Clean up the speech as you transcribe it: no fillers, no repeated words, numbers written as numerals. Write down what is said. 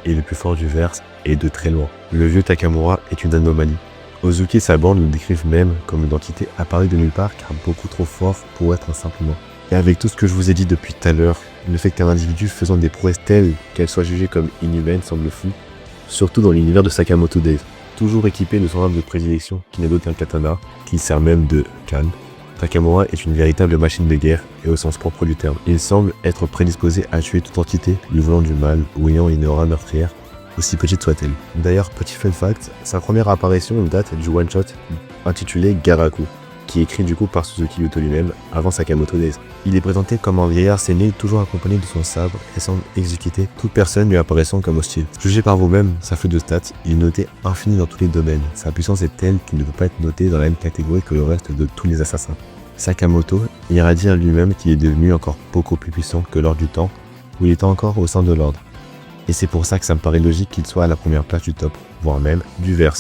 est le plus fort du verse et de très loin. Le vieux Takamura est une anomalie. Ozuki et sa bande le décrivent même comme une entité apparue de nulle part car beaucoup trop fort pour être un simple humain. Et avec tout ce que je vous ai dit depuis tout à l'heure, le fait qu'un individu faisant des prouesses telles qu'elles soient jugées comme inhumaines semble fou, surtout dans l'univers de Sakamoto Days. Toujours équipé de son arme de prédilection qui n'est d'autre qu'un katana, qui sert même de canne, Takamura est une véritable machine de guerre et au sens propre du terme. Il semble être prédisposé à tuer toute entité lui voulant du mal ou ayant une aura meurtrière, aussi petite soit-elle. D'ailleurs, petit fun fact, sa première apparition date du one-shot intitulé Garaku, qui est écrit du coup par Suzuki Yuto lui-même avant Sakamoto Days. Il est présenté comme un vieillard séné toujours accompagné de son sabre et semble exécuter toute personne lui apparaissant comme hostile. Jugez par vous-même, sa flux de stats, il est noté infini dans tous les domaines. Sa puissance est telle qu'il ne peut pas être noté dans la même catégorie que le reste de tous les assassins. Sakamoto ira dire lui-même qu'il est devenu encore beaucoup plus puissant que lors du temps où il était encore au sein de l'ordre. Et c'est pour ça que ça me paraît logique qu'il soit à la première place du top, voire même du verse.